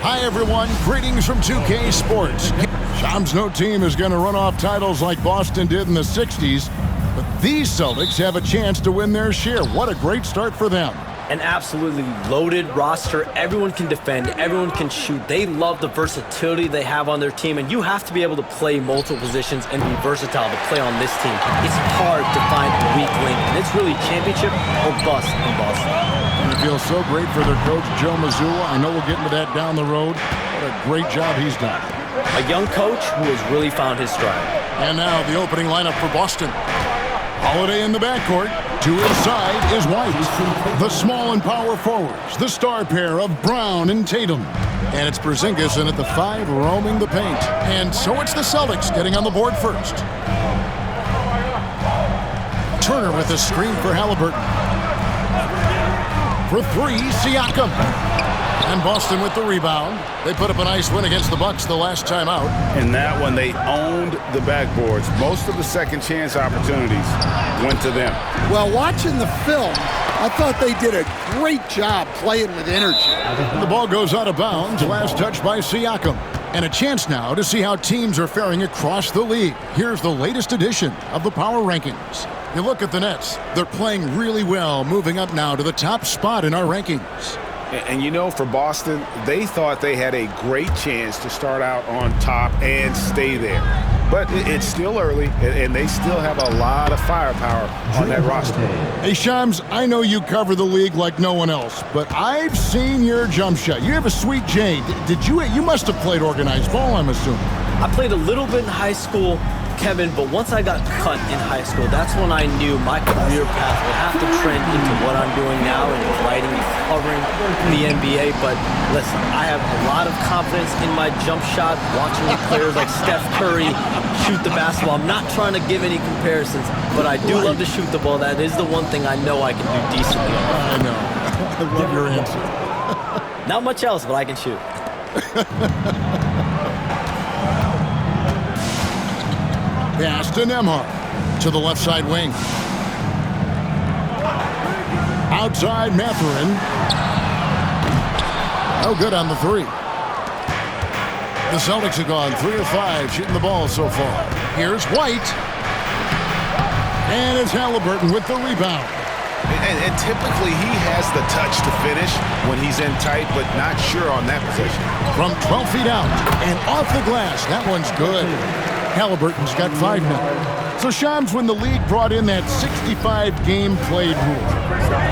Hi, everyone. Greetings from 2K Sports. Shams' no team is going to run off titles like Boston did in the 60s, but these Celtics have a chance to win their share. What a great start for them. An absolutely loaded roster. Everyone can defend. Everyone can shoot. They love the versatility they have on their team, and you have to be able to play multiple positions and be versatile to play on this team. It's hard to find a weak link, and it's really championship or bust in Boston. And it feels so great for their coach, Joe Mazzulla. I know we'll get into that down the road. What a great job he's done. A young coach who has really found his stride. And now the opening lineup for Boston. Holiday in the backcourt. To his side is White. The small and power forwards. The star pair of Brown and Tatum. And it's Porzingis in at the 5 roaming the paint. And so it's the Celtics getting on the board first. Turner with a screen for Halliburton. For 3, Siakam. And Boston with the rebound. They put up a nice win against the Bucks the last time out. In that one, they owned the backboards. Most of the second chance opportunities went to them. Well, watching the film, I thought they did a great job playing with energy. The ball goes out of bounds. Last touch by Siakam. And a chance now to see how teams are faring across the league. Here's the latest edition of the Power Rankings. You look at the Nets. They're playing really well, moving up now to the top spot in our rankings. And you know, for Boston, they thought they had a great chance to start out on top and stay there. But it's still early, and they still have a lot of firepower on that roster. Hey, Shams, I know you cover the league like no one else, but I've seen your jump shot. You have a sweet J. You must have played organized ball, I'm assuming. I played a little bit in high school, Kevin, but once I got cut in high school, that's when I knew my career path would have to trend into what I'm doing now and writing and covering the NBA. But listen, I have a lot of confidence in my jump shot, watching players like Steph Curry shoot the basketball. I'm not trying to give any comparisons, but I do love to shoot the ball. That is the one thing I know I can do decently. I know. I love your answer. Not much else, but I can shoot. Pass to Nembhard. To the left side wing. Outside Mathurin. No good on the 3. The Celtics have gone 3 of 5 shooting the ball so far. Here's White. And it's Halliburton with the rebound. And typically he has the touch to finish when he's in tight, but not sure on that position. From 12 feet out and off the glass. That one's good. Halliburton's got 5 now. So, Shams, when the league brought in that 65-game played rule,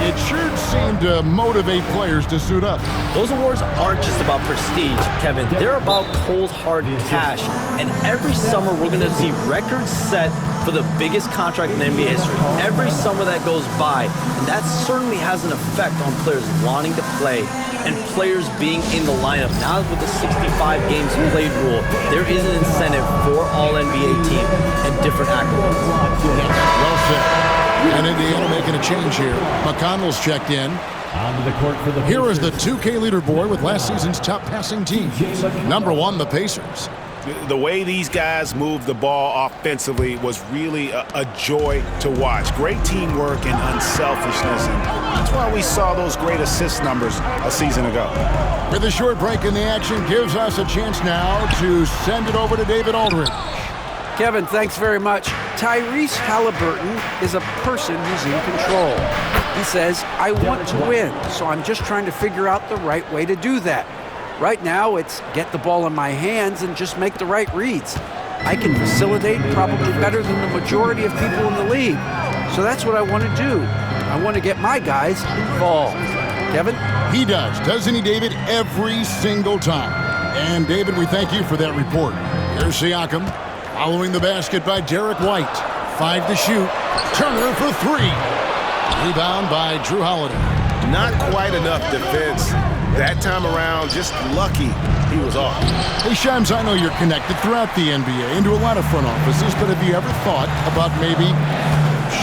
it sure seemed to motivate players to suit up. Those awards aren't just about prestige, Kevin. They're about cold, hard cash. And every summer, we're going to see records set for the biggest contract in NBA history. Every summer that goes by, and that certainly has an effect on players wanting to play and players being in the lineup. Now with the 65 games played rule, there is an incentive for all NBA team and different accolades. Well said. And Indiana making a change here. McConnell's checked in. Onto the court for the Pacers. Here is the 2K leaderboard with last season's top passing team. Number 1, the Pacers. The way these guys moved the ball offensively was really a joy to watch. Great teamwork and unselfishness, and that's why we saw those great assist numbers a season ago. With a short break in the action, gives us a chance now to send it over to David Aldridge. Kevin, thanks very much. Tyrese Halliburton is a person who's in control. He says, I want to win, so I'm just trying to figure out the right way to do that. Right now, it's get the ball in my hands and just make the right reads. I can facilitate probably better than the majority of people in the league. So that's what I want to do. I want to get my guys involved. Kevin? He does, doesn't he, David? Every single time. And, David, we thank you for that report. Here's Siakam, following the basket by Derek White. 5 to shoot. Turner for 3. Rebound by Drew Holiday. Not quite enough defense. That time around, just lucky he was off. Hey, Shams, I know you're connected throughout the NBA into a lot of front offices, but have you ever thought about maybe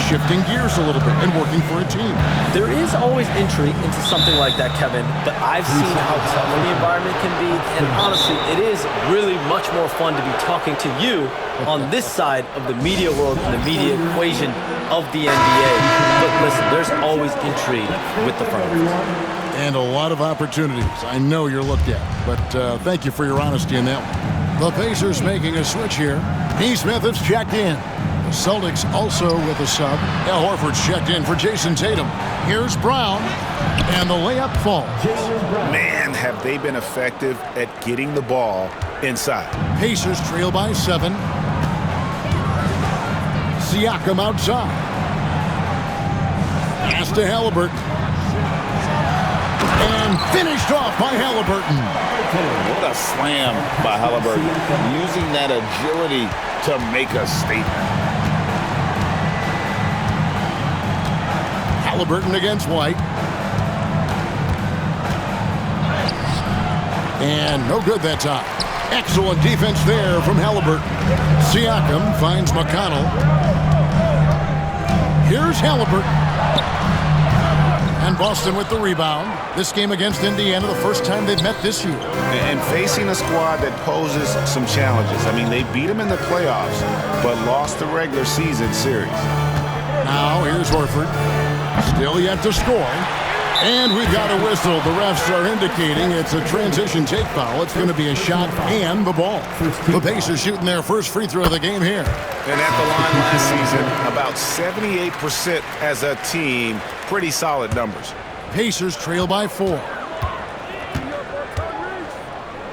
shifting gears a little bit and working for a team? There is always intrigue into something like that, Kevin, but I've seen how tough the environment can be, and honestly, it is really much more fun to be talking to you on this side of the media world and the media equation of the NBA. But listen, there's always intrigue with the front office. And a lot of opportunities. I know you're looked at, but thank you for your honesty in that one. The Pacers making a switch here. Smith has checked in. The Celtics also with a sub. Al Horford's checked in for Jason Tatum. Here's Brown, and the layup falls. Man, have they been effective at getting the ball inside. Pacers trail by 7. Siakam outside. Pass to Halliburton. And finished off by Halliburton. What a slam by Halliburton. Using that agility to make a statement. Halliburton against White. And no good that time. Excellent defense there from Halliburton. Siakam finds McConnell. Here's Halliburton. And Boston with the rebound. This game against Indiana, the first time they've met this year. And facing a squad that poses some challenges. I mean, they beat them in the playoffs, but lost the regular season series. Now here's Horford. Still yet to score. And we've got a whistle. The refs are indicating it's a transition take foul. It's going to be a shot and the ball. The Pacers shooting their first free throw of the game here. And at the line last season, about 78% as a team. Pretty solid numbers. Pacers trail by 4.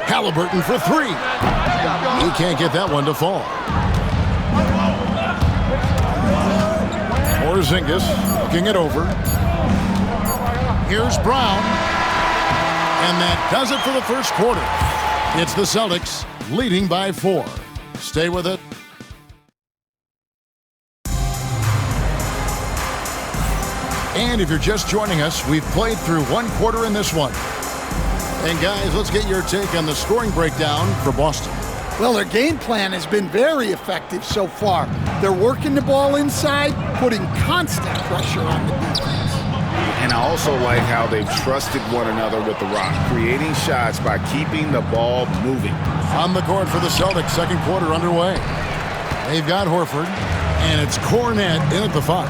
Halliburton for 3. He can't get that one to fall. Porzingis looking it over. Here's Brown. And that does it for the first quarter. It's the Celtics leading by 4. Stay with it. And if you're just joining us, we've played through one quarter in this one. And guys, let's get your take on the scoring breakdown for Boston. Well, their game plan has been very effective so far. They're working the ball inside, putting constant pressure on the defense. And I also like how they've trusted one another with the rock, creating shots by keeping the ball moving. On the court for the Celtics, second quarter underway. They've got Horford, and it's Cornette in at the 5.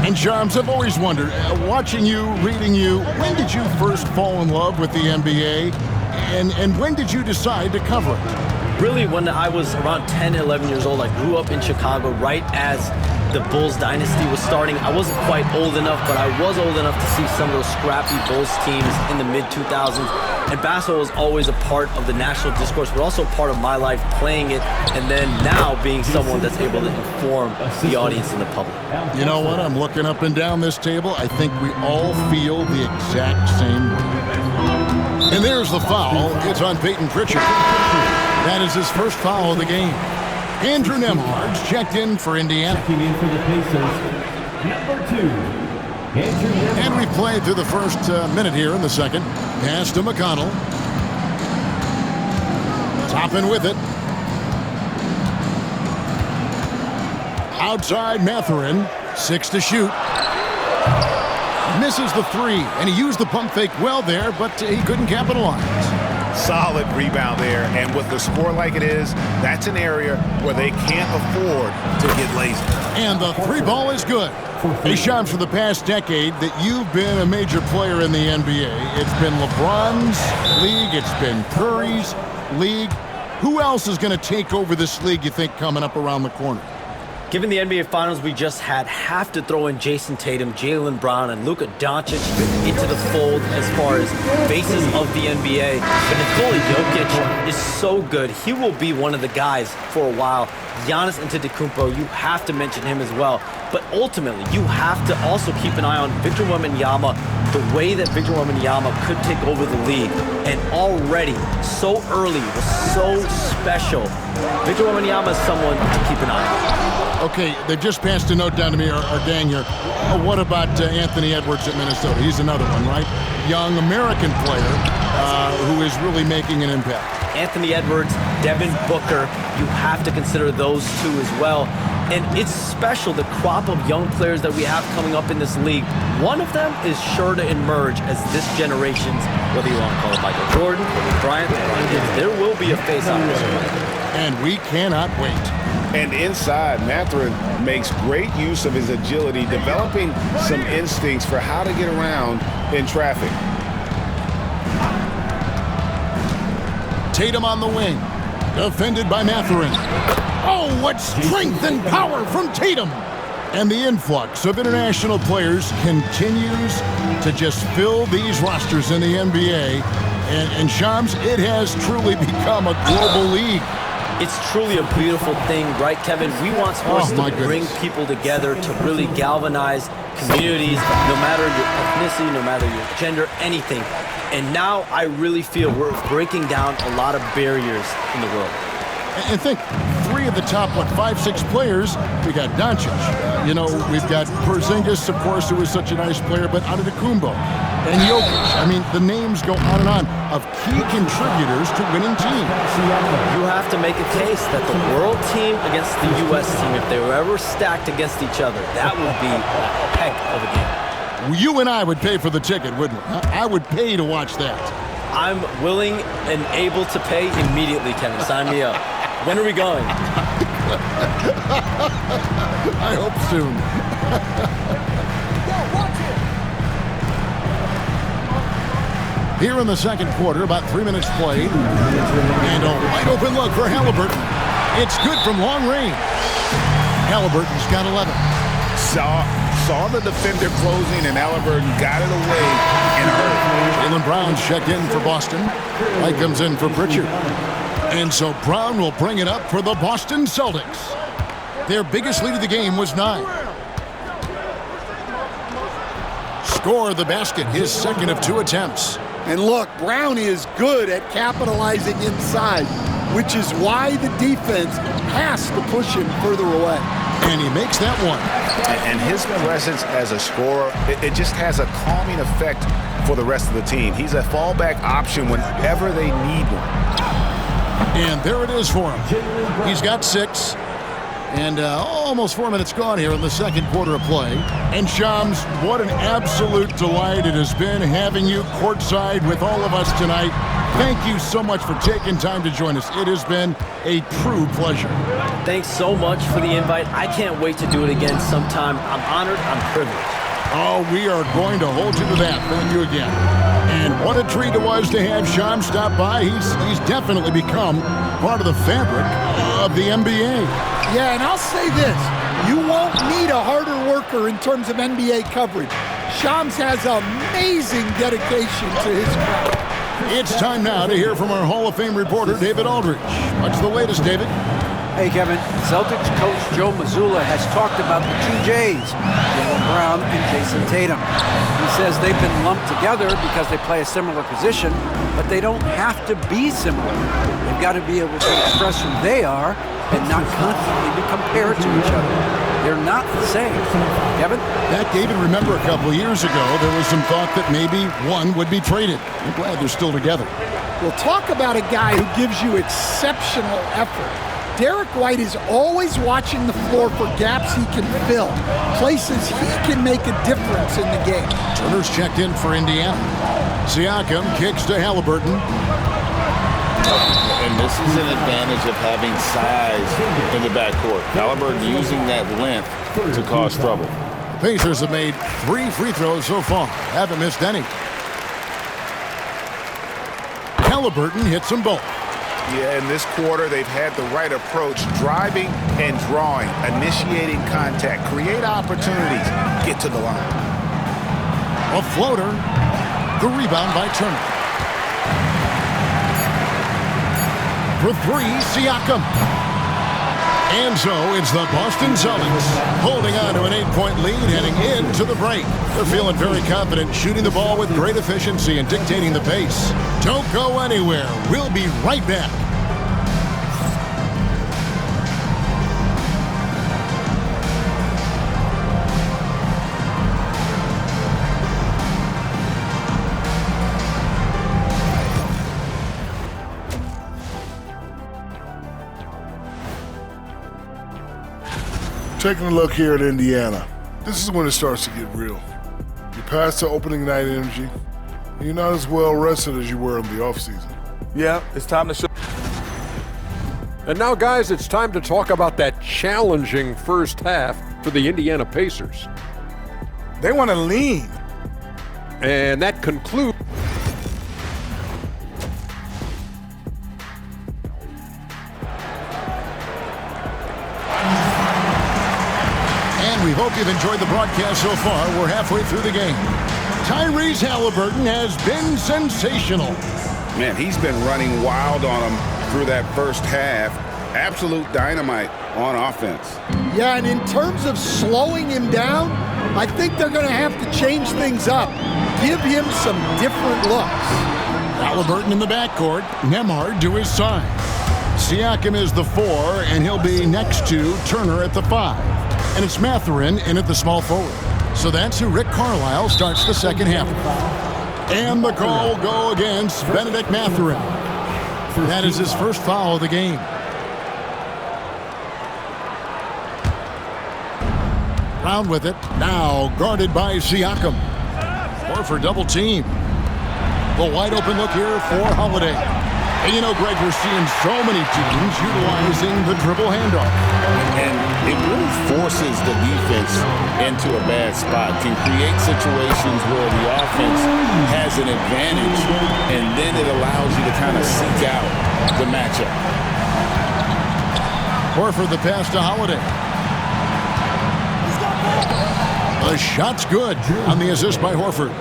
And Charms, I've always wondered, watching you, reading you, when did you first fall in love with the NBA? And when did you decide to cover it? Really, when I was around 10, 11 years old, I grew up in Chicago right as the Bulls dynasty was starting. I wasn't quite old enough, but I was old enough to see some of those scrappy Bulls teams in the mid-2000s. And basketball was always a part of the national discourse, but also part of my life playing it, and then now being someone that's able to inform the audience and the public. You know what? I'm looking up and down this table. I think we all feel the exact same way. And there's the foul. It's on Peyton Pritchard. That is his first foul of the game. Andrew Nembhard's checked in for Indiana. Checking in for the Pacers, number 2, Andrew Nembhard. And we've played through the first minute here in the second. Pass to McConnell. Toppin with it. Outside Mathurin. 6 to shoot. Misses the 3, and he used the pump fake well there, but he couldn't capitalize. Solid rebound there, and with the score like it is, that's an area where they can't afford to get lazy. And the 3 ball is good. Hey, Shams, for the past decade that you've been a major player in the NBA, it's been LeBron's league, it's been Curry's league. Who else is going to take over this league, you think, coming up around the corner? Given the NBA Finals we just had, have to throw in Jason Tatum, Jaylen Brown, and Luka Doncic into the fold as far as faces of the NBA. But Nikola Jokic is so good. He will be one of the guys for a while. Giannis Antetokounmpo, you have to mention him as well. But ultimately, you have to also keep an eye on Victor Wembanyama, the way that Victor Wembanyama could take over the league. And already, so early, was so special. Victor Wembanyama is someone to keep an eye on. Okay, they've just passed a note down to me, our gang here. What about Anthony Edwards at Minnesota? He's another one, right? Young American player who is really making an impact. Anthony Edwards, Devin Booker, you have to consider those two as well. And it's special, the crop of young players that we have coming up in this league. One of them is sure to emerge as this generation's, whether you want to call it Michael Jordan, Bryant, there will be a face on this one. And we cannot wait. And inside, Mathurin makes great use of his agility, developing some instincts for how to get around in traffic. Tatum on the wing. Defended by Mathurin. Oh, what strength and power from Tatum! And the influx of international players continues to just fill these rosters in the NBA. And Shams, it has truly become a global league. It's truly a beautiful thing, right, Kevin? We want sports to bring people together, to really galvanize communities, no matter your ethnicity, no matter your gender, anything. And now I really feel we're breaking down a lot of barriers in the world. And think, 3 of the top, 5-6 players, we got Doncic. We've got Porzingis, of course, who is such a nice player, but Antetokounmpo and Jokic. I mean, the names go on and on of key contributors to winning teams. You have to make a case that the world team against the U.S. team, if they were ever stacked against each other, that would be a heck of a game. You and I would pay for the ticket, wouldn't we? I would pay to watch that. I'm willing and able to pay immediately, Kevin. Sign me up. When are we going? I hope soon. Here in the second quarter, about 3 minutes played. And a wide open look for Halliburton. It's good from long range. Halliburton's got 11. Saw the defender closing, and Halliburton got it away in a hurry. Jaylen Brown's checked in for Boston. White comes in for Pritchard. And so Brown will bring it up for the Boston Celtics. Their biggest lead of the game was 9. Score the basket, his second of 2 attempts. And look, Brown is good at capitalizing inside, which is why the defense has to push him further away. And he makes that one. And his presence as a scorer, it just has a calming effect for the rest of the team. He's a fallback option whenever they need one. And there it is for him. He's got 6. And almost 4 minutes gone here in the second quarter of play. And Shams, what an absolute delight it has been having you courtside with all of us tonight. Thank you so much for taking time to join us. It has been a true pleasure. Thanks so much for the invite. I can't wait to do it again sometime. I'm honored. I'm privileged. Oh, we are going to hold you to that. Thank you again. And what a treat it was to have Shams stop by. He's definitely become part of the fabric of the NBA. Yeah, and I'll say this. You won't need a harder worker in terms of NBA coverage. Shams has amazing dedication to his craft. It's time now to hear from our Hall of Fame reporter, David Aldridge. What's the latest, David? Hey, Kevin. Celtics coach Joe Mazzulla has talked about the 2 J's, Jaylen Brown and Jason Tatum. He says they've been lumped together because they play a similar position, but they don't have to be similar. They've got to be able to express who they are and not constantly be compared to each other. They're not the same. Kevin? That, David, remember a couple of years ago, there was some thought that maybe one would be traded. I'm glad they're still together. We'll talk about a guy who gives you exceptional effort. Derek White is always watching the floor for gaps he can fill, places he can make a difference in the game. Turner's checked in for Indiana. Siakam kicks to Halliburton. And this is an advantage of having size in the backcourt. Halliburton using that length to cause trouble. The Pacers have made 3 free throws so far. Haven't missed any. Halliburton hits them both. Yeah, in this quarter, they've had the right approach, driving and drawing, initiating contact, create opportunities, get to the line. A floater. The rebound by Turner. For 3, Siakam. And so it's the Boston Celtics holding on to an 8-point lead heading into the break. They're feeling very confident, shooting the ball with great efficiency and dictating the pace. Don't go anywhere. We'll be right back. Taking a look here at Indiana, this is when it starts to get real. You're past the opening night energy, and you're not as well rested as you were in the offseason. Yeah, it's time to show. And now, guys, it's time to talk about that challenging first half for the Indiana Pacers. They want to lean. And that concludes. We hope you've enjoyed the broadcast so far. We're halfway through the game. Tyrese Halliburton has been sensational. Man, he's been running wild on him through that first half. Absolute dynamite on offense. Yeah, and in terms of slowing him down, I think they're going to have to change things up. Give him some different looks. Halliburton in the backcourt. Nembhard to his side. Siakam is the 4, and he'll be next to Turner at the 5. And it's Mathurin in at the small forward. So that's who Rick Carlisle starts the second half. And the call will go against Benedict Mathurin. That is his first foul of the game. Brown with it. Now guarded by Siakam. Horford double team. The wide open look here for Holiday. And you know, Greg, we're seeing so many teams utilizing the dribble handoff. And it really forces the defense into a bad spot, can create situations where the offense has an advantage, and then it allows you to kind of seek out the matchup. Horford the pass to Holiday. The shot's good on the assist by Horford.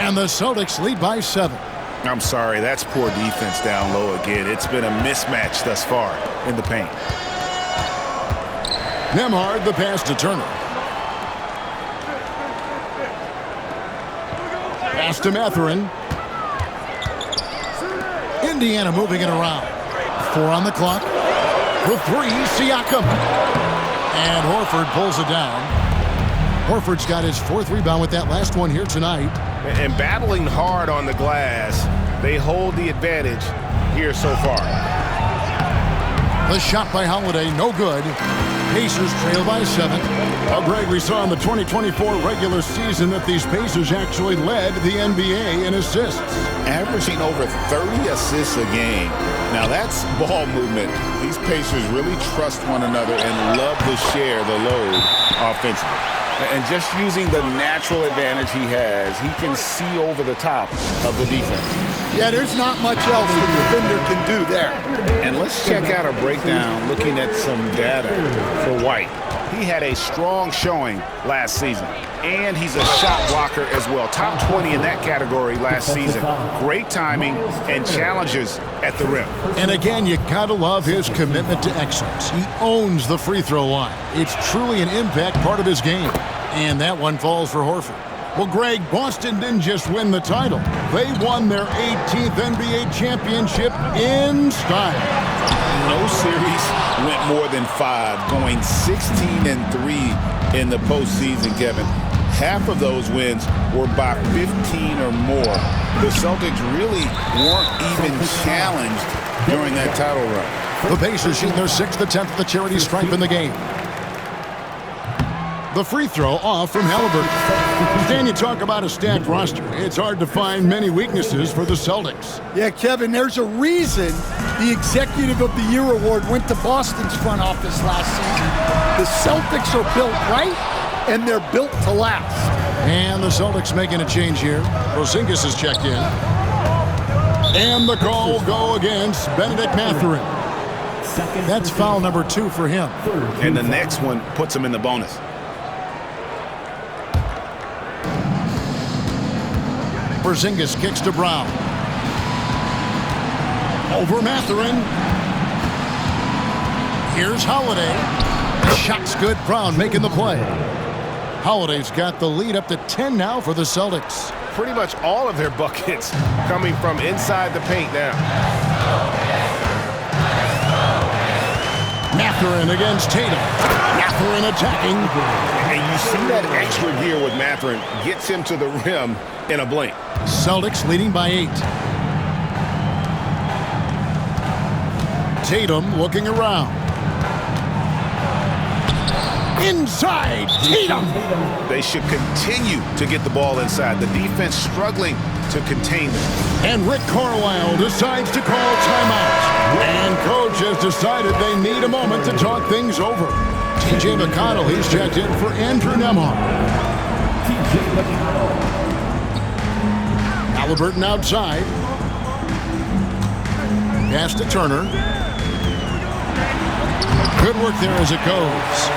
And the Celtics lead by 7. I'm sorry, that's poor defense down low again. It's been a mismatch thus far in the paint. Nembhard the pass to Turner. Pass to Mathurin. Indiana moving it around. 4 on the clock. The 3, Siakam. And Horford pulls it down. Horford's got his 4th rebound with that last one here tonight. And battling hard on the glass, they hold the advantage here so far. The shot by Holiday, no good. Pacers trail by 7. Well, Greg, we saw in the 2024 regular season that these Pacers actually led the NBA in assists. Averaging over 30 assists a game. Now that's ball movement. These Pacers really trust one another and love to share the load offensively. And just using the natural advantage he has, he can see over the top of the defense. Yeah, there's not much else the defender can do there. And let's check out a breakdown looking at some data for White. He had a strong showing last season, and he's a shot blocker as well. Top 20 in that category last season. Great timing and challenges at the rim. And again, you gotta love his commitment to excellence. He owns the free throw line. It's truly an impact part of his game. And that one falls for Horford. Well, Greg, Boston didn't just win the title. They won their 18th NBA championship in style. No series went more than 5, going 16-3 in the postseason, Kevin. Half of those wins were by 15 or more. The Celtics really weren't even challenged during that title run. The Pacers shooting their 6th attempt at the charity stripe in the game. The free throw off from Halliburton. Dan, you talk about a stacked roster. It's hard to find many weaknesses for the Celtics. Yeah, Kevin, there's a reason the Executive of the Year award went to Boston's front office last season. The Celtics are built right, and they're built to last. And the Celtics making a change here. Porzingis is checked in. And the call will go against Benedict Mathurin. That's foul number 2 for him. And the next one puts him in the bonus. Porzingis kicks to Brown. Over Mathurin. Here's Holiday. The shot's good. Brown making the play. Holiday's got the lead up to 10 now for the Celtics. Pretty much all of their buckets coming from inside the paint now. Mathurin against Tatum. Mathurin attacking. And you see that extra gear with Mathurin gets him to the rim in a blink. Celtics leading by 8. Tatum looking around. Inside, Tatum. They should continue to get the ball inside. The defense struggling to contain them. And Rick Carlisle decides to call timeout. And coach has decided they need a moment to talk things over. TJ McConnell, he's checked in for Andrew Nembhard. Halliburton outside. Pass to Turner. Good work there as it goes.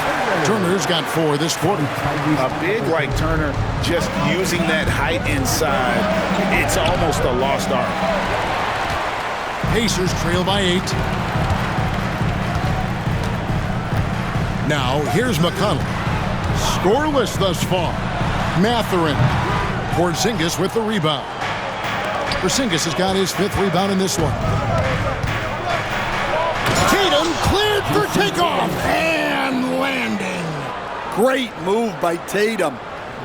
Turner's got 4 this quarter. A big like Turner, just using that height inside, it's almost a lost art. Pacers trail by 8. Now, here's McConnell. Scoreless thus far. Mathurin. Porzingis with the rebound. Porzingis has got his 5th rebound in this one. Tatum cleared for takeoff and landing. Great move by Tatum,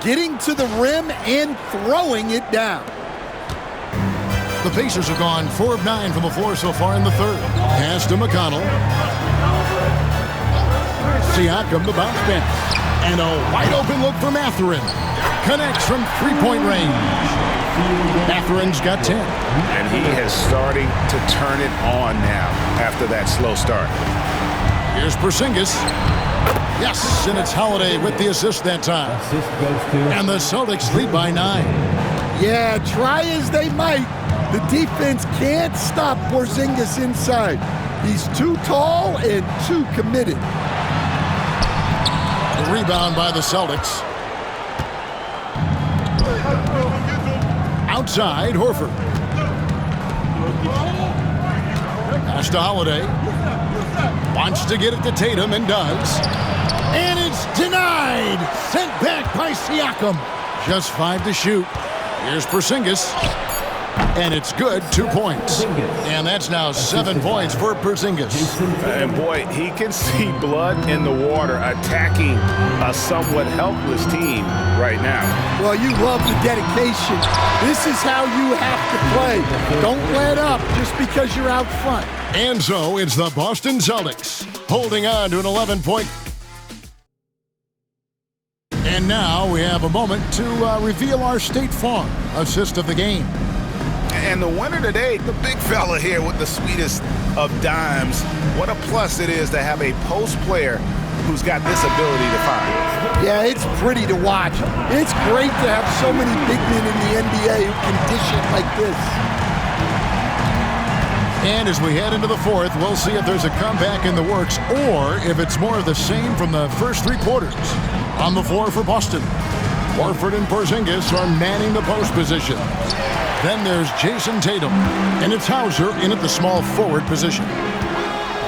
getting to the rim and throwing it down. The Pacers have gone 4 of 9 from the floor so far in the 3rd. Pass to McConnell. Siakam, the bounce pass. And a wide-open look for Mathurin. Connects from 3-point range. Mathurin's got 10. And he has starting to turn it on now after that slow start. Here's Porzingis. Yes, and it's Holiday with the assist that time. Assist goes to And the Celtics lead by 9. Yeah, try as they might, the defense can't stop Porzingis inside. He's too tall and too committed. The rebound by the Celtics. Outside, Horford. Pass to Holiday. Wants to get it to Tatum and does. And it's denied. Sent back by Siakam. Just 5 to shoot. Here's Porzingis. And it's good, 2 points. And that's now 7 points for Porzingis. And boy, he can see blood in the water attacking a somewhat helpless team right now. Well, you love the dedication. This is how you have to play. Don't let up just because you're out front. And so it's the Boston Celtics holding on to an 11-point. And now we have a moment to reveal our State Farm assist of the game. And the winner today, the big fella here with the sweetest of dimes. What a plus it is to have a post player who's got this ability to find. Yeah, it's pretty to watch. It's great to have so many big men in the NBA who can dish it like this. And as we head into the 4th, we'll see if there's a comeback in the works or if it's more of the same from the first 3 quarters. On the floor for Boston, Horford and Porzingis are manning the post position. Then there's Jason Tatum, and it's Hauser in at the small forward position.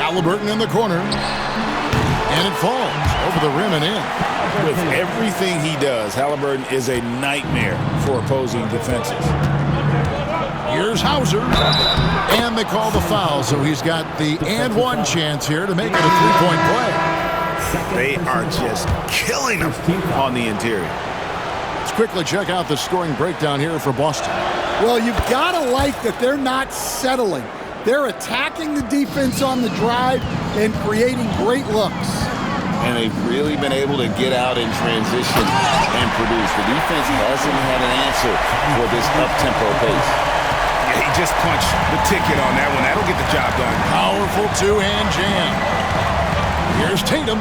Halliburton in the corner, and it falls over the rim and in. With everything he does, Halliburton is a nightmare for opposing defenses. Here's Hauser, and they call the foul, so he's got the and one chance here to make it a 3-point play. They are just killing him on the interior. Let's quickly check out the scoring breakdown here for Boston. Well, you've got to like that they're not settling. They're attacking the defense on the drive and creating great looks. And they've really been able to get out in transition and produce. The defense hasn't had an answer for this up-tempo pace. Yeah, he just punched the ticket on that one. That'll get the job done. Powerful 2-hand jam. Here's Tatum.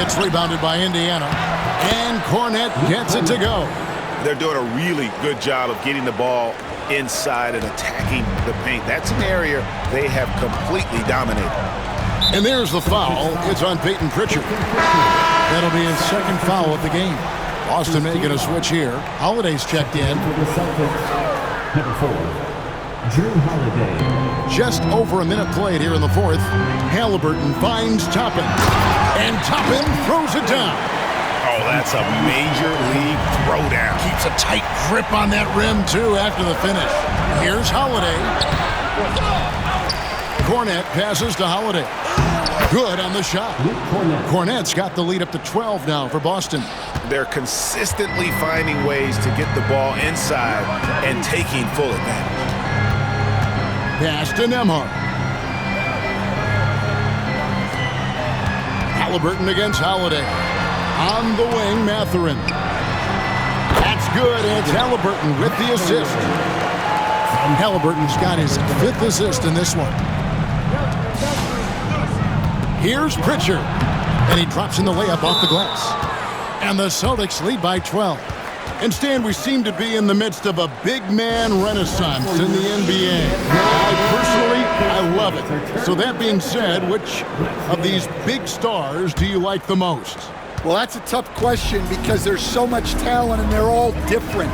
It's rebounded by Indiana. And Cornette gets it to go. They're doing a really good job of getting the ball inside and attacking the paint. That's an area they have completely dominated. And there's the foul. It's on Peyton Pritchard. That'll be his 2nd foul of the game. Boston making a switch here. Holiday's checked in. for the Celtics. Number 4, Drew Holiday. Just over a minute played here in the 4th. Halliburton finds Toppin. And Toppin throws it down. Oh, that's a major league throwdown. Keeps a tight grip on that rim, too, after the finish. Here's Holiday. Cornette passes to Holiday. Good on the shot. Cornette's got the lead up to 12 now for Boston. They're consistently finding ways to get the ball inside and taking full advantage. Pass to Nembhard. Halliburton against Holiday. On the wing, Mathurin. That's good, and it's Halliburton with the assist. Halliburton's got his 5th assist in this one. Here's Pritchard, and he drops in the layup off the glass. And the Celtics lead by 12. And Stan, we seem to be in the midst of a big man renaissance in the NBA. I personally I love it. So that being said, which of these big stars do you like the most? Well, that's a tough question because there's so much talent and they're all different.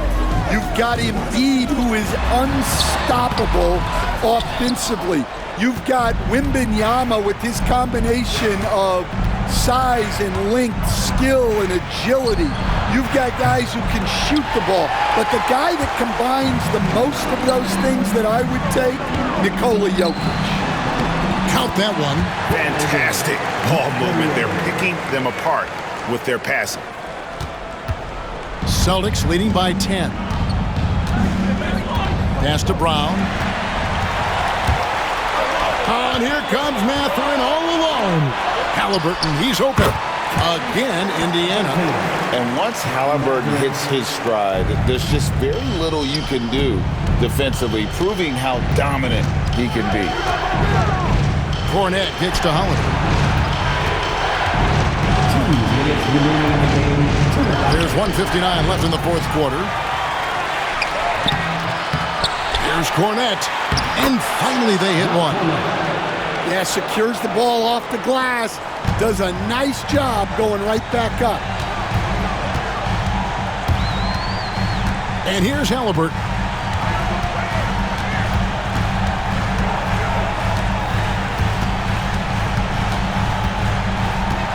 You've got Embiid, who is unstoppable offensively. You've got Wembanyama with his combination of size and length, skill and agility. You've got guys who can shoot the ball. But the guy that combines the most of those things that I would take, Nikola Jokic. Count that one. Fantastic ball movement. They're picking them apart with their passing. Celtics leading by 10. Pass to Brown. And here comes Mathurin all alone. Halliburton, he's open. Again, Indiana. And once Halliburton hits his stride, there's just very little you can do defensively, proving how dominant he can be. Cornette gets to Holiday. 2 minutes remaining in the game. There's 1:59 left in the fourth quarter. Here's Cornette. And finally they hit one. Yeah, secures the ball off the glass. Does a nice job going right back up. And here's Halliburton.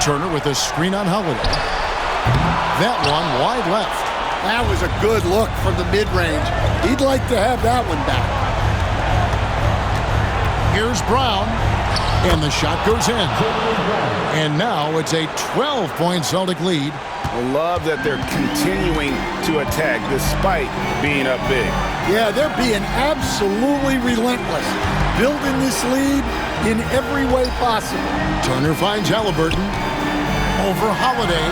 Turner with a screen on Holiday. That one wide left. That was a good look from the mid-range. He'd like to have that one back. Here's Brown. And the shot goes in. And now it's a 12-point Celtic lead. I love that they're continuing to attack despite being up big. Yeah, they're being absolutely relentless. Building this lead in every way possible. Turner finds Halliburton. Over Holiday.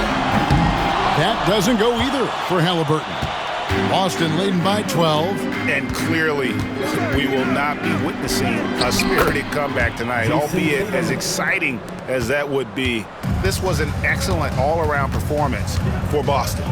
That doesn't go either for Halliburton. Boston leading by 12. And clearly, we will not be witnessing a spirited comeback tonight, albeit as exciting as that would be. This was an excellent all-around performance for Boston.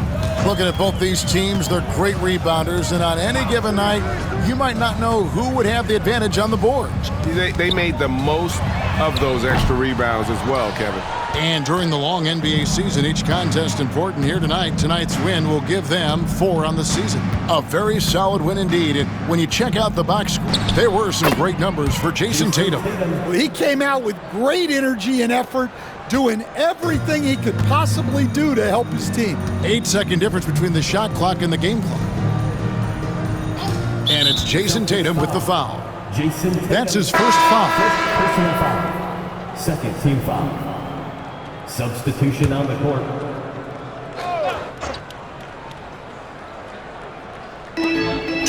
Looking at both these teams, they're great rebounders, and on any given night, you might not know who would have the advantage on the boards. They made the most of those extra rebounds as well, Kevin. And during the long NBA season, each contest important here tonight. Tonight's win will give them 4 on the season. A very solid win indeed. And when you check out the box score, there were some great numbers for Jason Tatum. Well, he came out with great energy and effort, doing everything he could possibly do to help his team. 8-second difference between the shot clock and the game clock. And it's Jason Tatum with the foul. Jason Tatum. That's his first foul. First personal foul. Second team foul. Substitution on the court.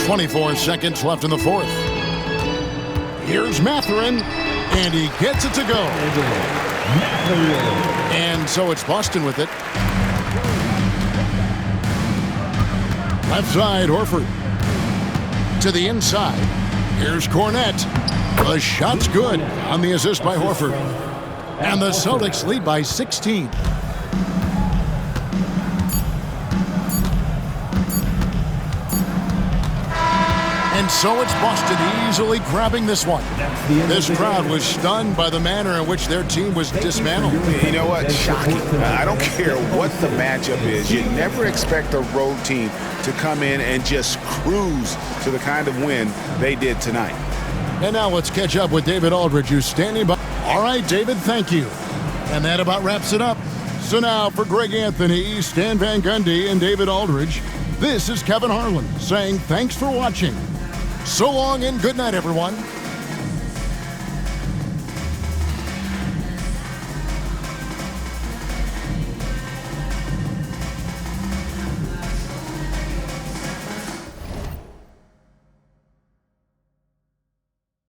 24 seconds left in the fourth. Here's Mathurin, and he gets it to go. And so it's Boston with it. Left side, Horford. To the inside. Here's Cornette. The shot's good on the assist by Horford. And the Celtics lead by 16. And so it's Boston easily grabbing this one. This crowd was stunned by the manner in which their team was dismantled. You know what? Shocking. I don't care what the matchup is. You never expect a road team to come in and just cruise to the kind of win they did tonight. And now let's catch up with David Aldridge, who's standing by. All right, David, thank you. And that about wraps it up. So now for Greg Anthony, Stan Van Gundy, and David Aldridge, this is Kevin Harlan saying thanks for watching. So long and good night, everyone.